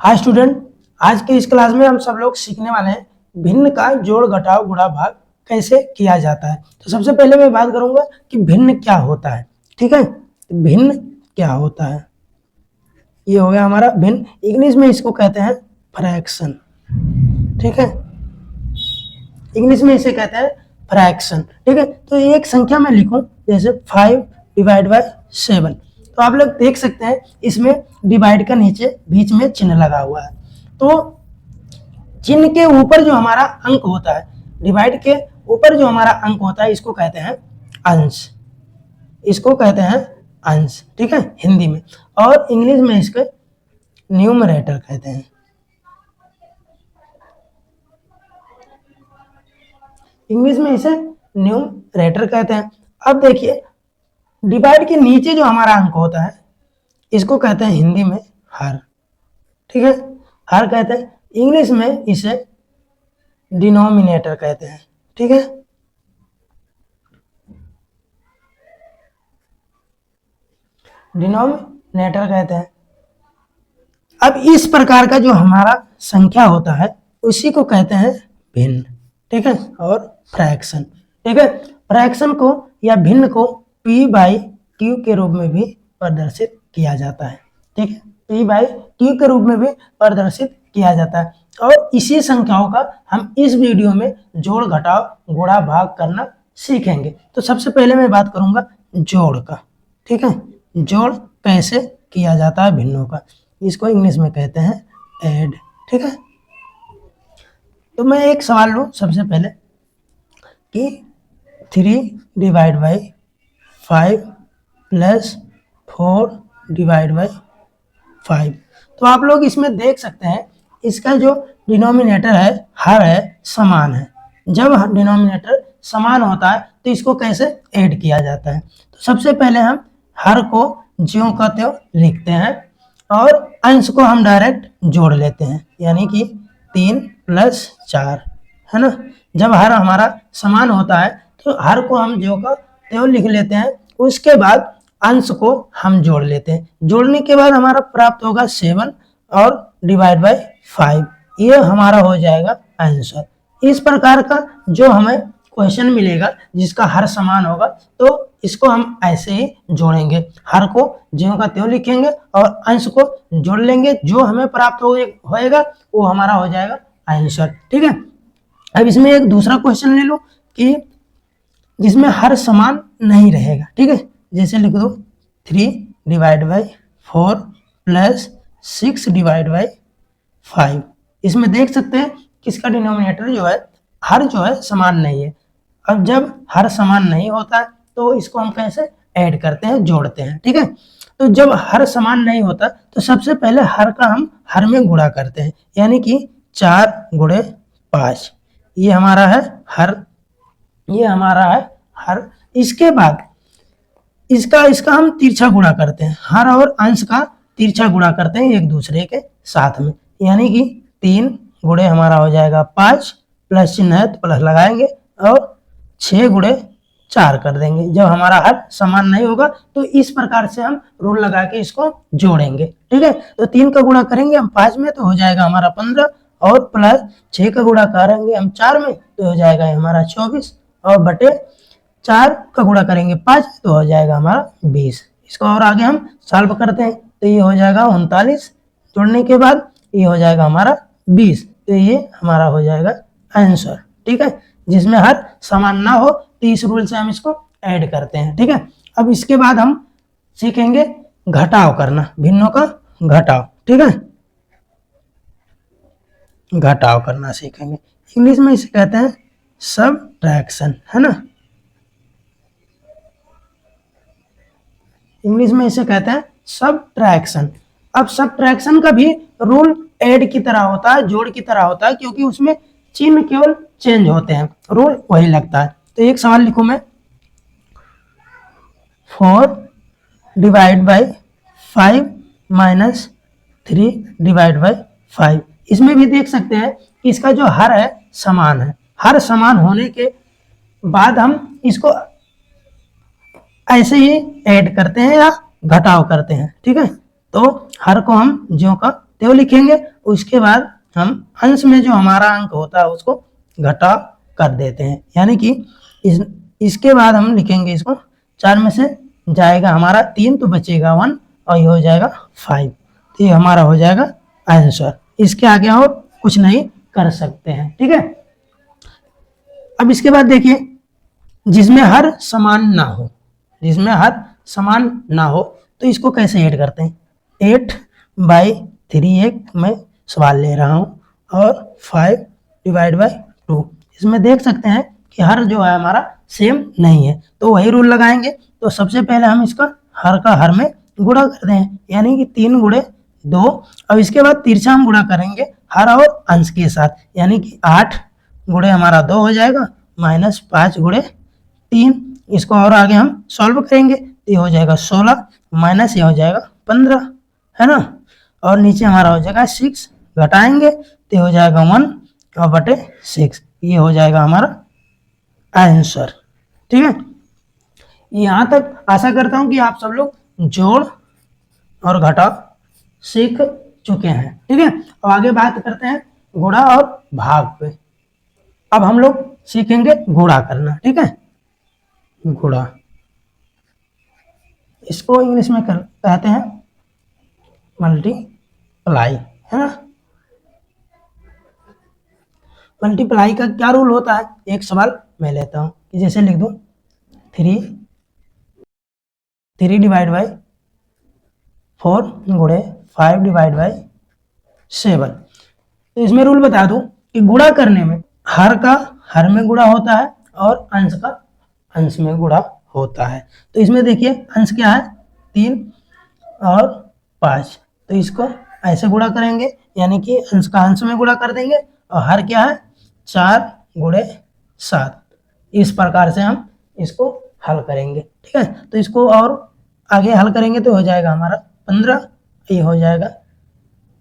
Hi student, आज के इस क्लास में हम सब लोग सीखने वाले हैं भिन्न का जोड़ घटाव गुणा भाग कैसे किया जाता है। तो सबसे पहले मैं बात करूंगा कि भिन्न क्या होता है। ठीक है, तो भिन्न क्या होता है, ये हो गया हमारा भिन्न। इंग्लिश में इसको कहते हैं फ्रैक्शन। ठीक है, इंग्लिश में इसे कहते हैं फ्रैक्शन। ठीक है, तो एक संख्या में लिखूं जैसे 5 डिवाइड बाय 7, तो आप लोग देख सकते हैं इसमें डिवाइड का नीचे बीच में चिन्ह लगा हुआ है। तो चिन्ह के ऊपर जो हमारा अंक होता है, डिवाइड के ऊपर जो हमारा अंक होता है, इसको कहते हैं अंश। इसको कहते हैं अंश। ठीक है, हिंदी में। और इंग्लिश में इसके न्यूमरेटर कहते हैं। इंग्लिश में इसे न्यूमरेटर कहते हैं। अब देखिए, डिवाइड के नीचे जो हमारा अंक होता है, इसको कहते हैं हिंदी में हर। ठीक है, हर कहते हैं। इंग्लिश में इसे डिनोमिनेटर कहते हैं। ठीक है, डिनोमिनेटर कहते हैं। अब इस प्रकार का जो हमारा संख्या होता है, उसी को कहते हैं भिन्न। ठीक है, और फ्रैक्शन। ठीक है, फ्रैक्शन को या भिन्न को P/Q के रूप में भी प्रदर्शित किया जाता है। ठीक है, P/Q के रूप में भी प्रदर्शित किया जाता है। और इसी संख्याओं का हम इस वीडियो में जोड़ घटाव गुणा भाग करना सीखेंगे। तो सबसे पहले मैं बात करूंगा जोड़ का। ठीक है, जोड़ कैसे किया जाता है भिन्नों का, इसको इंग्लिश में कहते हैं ऐड। ठीक है, तो मैं एक सवाल लूँ सबसे पहले कि 3 divide by 5 plus 4 divide by 5। तो आप लोग इसमें देख सकते हैं इसका जो डिनोमिनेटर है, हर है, समान है। जब डिनोमिनेटर समान होता है तो इसको कैसे ऐड किया जाता है। तो सबसे पहले हम हर को ज्यों का त्यों लिखते हैं और अंश को हम डायरेक्ट जोड़ लेते हैं, यानी कि 3 + 4 है ना। जब हर हमारा समान होता है तो हर को हम ज्यों का त्यों लिख लेते हैं। उसके बाद अंश को हम जोड़ लेते हैं। जोड़ने के बाद हमारा प्राप्त होगा 7 और डिवाइड बाई 5। ये हमारा हो जाएगा आंसर। इस प्रकार का जो हमें क्वेश्चन मिलेगा जिसका हर समान होगा, तो इसको हम ऐसे ही जोड़ेंगे। हर को ज्यों का त्यों लिखेंगे और अंश को जोड़ लेंगे। जो हमें प्राप्त होएगा वो हमारा हो जाएगा आंसर। ठीक है, अब इसमें एक दूसरा क्वेश्चन ले लो कि जिसमें हर समान नहीं रहेगा। ठीक है, जैसे लिख दो 3 divide by 4 plus 6 divide by 5। इसमें देख सकते हैं किसका डिनोमिनेटर जो है, हर जो है समान नहीं है। अब जब हर समान नहीं होता है तो इसको हम कैसे ऐड करते हैं, जोड़ते हैं। ठीक है, तो जब हर समान नहीं होता तो सबसे पहले हर का हम हर में गुणा करते हैं, यानी कि 4 × 5। ये हमारा है हर, ये हमारा है हर। इसके बाद इसका हम तिरछा गुणा करते हैं। हर और अंश का तिरछा गुणा करते हैं एक दूसरे के साथ में, यानी कि 3 × हमारा हो जाएगा 5, प्लस चिन्ह है तो प्लस लगाएंगे, और 6 × 4 कर देंगे। जब हमारा हर समान नहीं होगा तो इस प्रकार से हम रूल लगा के इसको जोड़ेंगे। ठीक है, तो 3 का गुणा करेंगे हम 5 में तो हो जाएगा हमारा 15, और प्लस 6 का गुणा करेंगे हम 4 में तो हो जाएगा हमारा 24, और बटे 4 का गुणा करेंगे 5 तो हो जाएगा हमारा 20। इसको और आगे हम सॉल्व करते हैं तो ये हो जाएगा 39, जोड़ने के बाद ये हो जाएगा हमारा 20, तो ये हमारा हो जाएगा आंसर। ठीक है, जिसमें हर समान ना हो तो इस रूल से हम इसको ऐड करते हैं। ठीक है, अब इसके बाद हम सीखेंगे घटाव करना, भिन्नों का घटाव। ठीक है, घटाव करना सीखेंगे। इंग्लिश में इसे कहते हैं सबट्रैक्शन, है ना। इंग्लिश में इसे कहते हैं सबट्रैक्शन। अब सबट्रैक्शन का भी रूल ऐड की तरह होता है, जोड़ की तरह होता है, क्योंकि उसमें चिन्ह केवल चेंज होते हैं, रूल वही लगता है। तो एक सवाल लिखूं मैं 4 divide by 5 minus 3 divide by 5। इसमें भी देख सकते हैं कि इसका जो हर है समान है। हर समान होने के बाद हम इसको ऐसे ही ऐड करते हैं या घटाव करते हैं। ठीक है, तो हर को हम ज्यों का तो लिखेंगे। उसके बाद हम अंश में जो हमारा अंक होता है उसको घटा कर देते हैं, यानी कि इसके बाद हम लिखेंगे इसको 4 में से जाएगा हमारा 3 तो बचेगा 1 और ये हो जाएगा 5, तो ये हमारा हो जाएगा आंसर। इसके आगे और कुछ नहीं कर सकते हैं, ठीक है। अब इसके बाद देखिए, जिसमें हर समान ना हो, जिसमें हर समान ना हो तो इसको कैसे ऐड करते हैं। 8/3 एक मैं सवाल ले रहा हूं और 5/2। इसमें देख सकते हैं कि हर जो है हमारा सेम नहीं है, तो वही रूल लगाएंगे। तो सबसे पहले हम इसका हर का हर में गुणा करते हैं, यानी कि 3 गुणे 2। अब इसके बाद तिरछा हम गुणा करेंगे हर और अंश के साथ, यानी कि 8 गुणे हमारा 2 हो जाएगा माइनस 5 गुणे 3। इसको और आगे हम सॉल्व करेंगे, ये हो जाएगा 16 माइनस ये हो जाएगा 15, है ना। और नीचे हमारा हो जाएगा 6, घटाएंगे तो हो जाएगा 1 और बटे 6, ये हो जाएगा हमारा आंसर, ठीक है। यहाँ तक आशा करता हूँ कि आप सब लोग जोड़ और घटाव सीख चुके हैं, ठीक है। अब आगे बात करते हैं गुणा और भाग पे। अब हम लोग सीखेंगे गुणा करना, ठीक है। गुणा, इसको इंग्लिश में कहते हैं मल्टीप्लाई, है ना। मल्टीप्लाई का क्या रूल होता है, एक सवाल मैं लेता हूं कि जैसे लिख दूं 3 डिवाइड बाई 4 गुणे 5 डिवाइड बाई 7। तो इसमें रूल बता दूं कि गुणा करने में हर का हर में गुणा होता है और अंश का अंश में गुणा होता है। तो इसमें देखिए अंश क्या है 3 और 5, तो इसको ऐसे गुणा करेंगे, यानी कि अंश का अंश में गुणा कर देंगे, और हर क्या है 4 गुणे 7। इस प्रकार से हम इसको हल करेंगे, ठीक है। तो इसको और आगे हल करेंगे तो हो जाएगा हमारा 15, ये हो जाएगा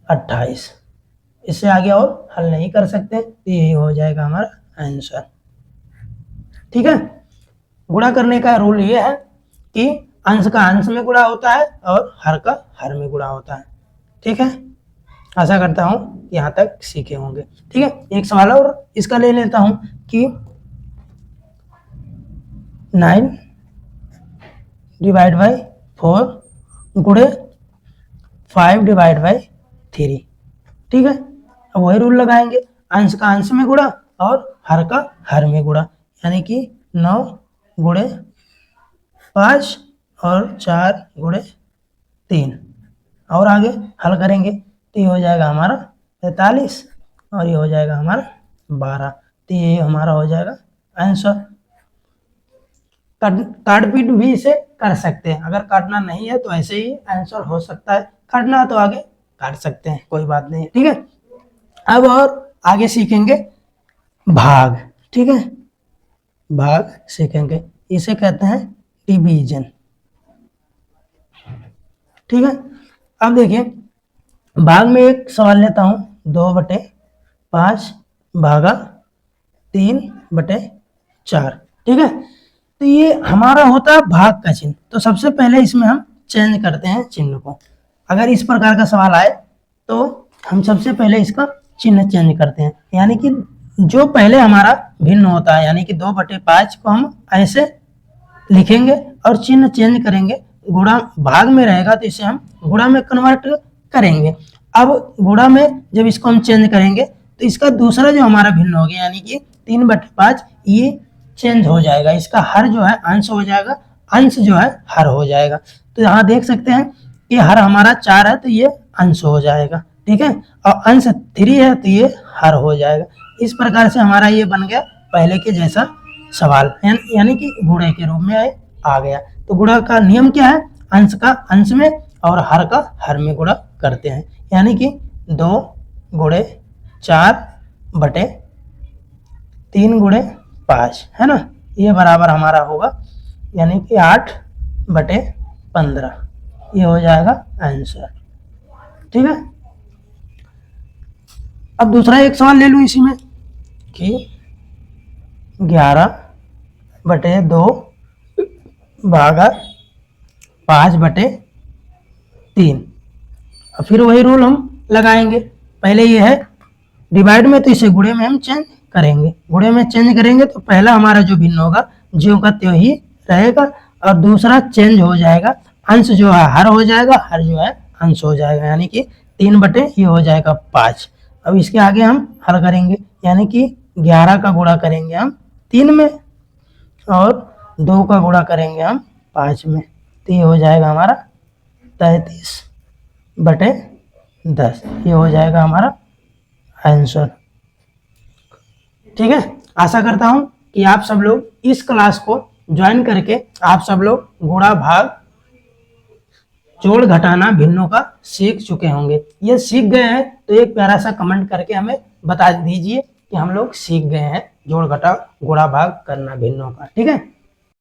28। इससे आगे और हल नहीं कर सकते, तो यही हो जाएगा हमारा आंसर, ठीक है। गुणा करने का रूल ये है कि अंश का अंश में गुणा होता है और हर का हर में गुणा होता है, ठीक है। आशा करता हूँ यहाँ तक सीखे होंगे, ठीक है। एक सवाल और इसका ले लेता हूँ कि 9 डिवाइड बाई 4 गुणे 5 डिवाइड बाई 3, ठीक है। अब वही रूल लगाएंगे, अंश का अंश में गुणा और हर का हर में गुणा, यानी कि 9 गुणे 5 और 4 गुणे 3, और आगे हल करेंगे तो ये हो जाएगा हमारा 45 और ये हो जाएगा हमारा 12, तो ये हमारा हो जाएगा आंसर। काट पीट भी इसे कर सकते हैं, अगर काटना नहीं है तो ऐसे ही आंसर हो सकता है, काटना है तो आगे काट सकते हैं, कोई बात नहीं, ठीक है। अब और आगे सीखेंगे भाग, ठीक है। भाग सीखेंगे, इसे कहते हैं डिवीजन, ठीक है। अब देखिए भाग में एक सवाल लेता हूं 2/5 भागा 3/4, ठीक है। तो ये हमारा होता है भाग का चिन्ह। तो सबसे पहले इसमें हम चेंज करते हैं चिन्ह को। अगर इस प्रकार का सवाल आए तो हम सबसे पहले इसका चिन्ह चेंज करते हैं, यानी कि जो पहले हमारा भिन्न होता है, यानी कि 2/5 को हम ऐसे लिखेंगे और चिन्ह चेंज करेंगे। गुणा भाग में रहेगा तो इसे हम गुणा में कन्वर्ट करेंगे। अब गुणा में जब इसको हम चेंज करेंगे तो इसका दूसरा जो हमारा भिन्न हो गया, यानी कि 3/5, ये चेंज हो जाएगा, इसका हर जो है अंश हो जाएगा, अंश जो है हर हो जाएगा। तो यहाँ देख सकते हैं कि हर हमारा 4 है तो ये अंश हो जाएगा, ठीक है, और अंश 3 है तो ये हर हो जाएगा। इस प्रकार से हमारा ये बन गया पहले के जैसा सवाल, यानी कि गुणे के रूप में आ गया। तो गुणा का नियम क्या है, अंश का अंश में और हर का हर में गुणा करते हैं, यानी कि 2 गुणे 4/3 गुणे 5, है ना, ये बराबर हमारा होगा, यानी कि 8/15, ये हो जाएगा आंसर, ठीक है। अब दूसरा एक सवाल ले लूं इसी में कि 11/2 भागा 5/3, फिर वही रूल हम लगाएंगे। पहले ये है डिवाइड में, तो इसे गुणे में हम चेंज करेंगे। गुणे में चेंज करेंगे तो पहला हमारा जो भिन्न होगा ज्यों का त्यों ही रहेगा, और दूसरा चेंज हो जाएगा, अंश जो है हर हो जाएगा, हर जो है अंश हो जाएगा, यानी कि 3 बटे ये हो जाएगा 5। अब इसके आगे हम हल करेंगे, यानी कि 11 का गुणा करेंगे हम 3 में और 2 का गुणा करेंगे हम 5 में, तो ये हो जाएगा हमारा 33 बटे 10। ये हो जाएगा हमारा आंसर। ठीक है, आशा करता हूं कि आप सब लोग इस क्लास को ज्वाइन करके आप सब लोग गुणा भाग जोड़ घटाना भिन्नों का सीख चुके होंगे। ये सीख गए हैं तो एक प्यारा सा कमेंट करके हमें बता दीजिए कि हम लोग सीख गए हैं जोड़ घटा गुणा भाग करना भिन्नों का। ठीक है।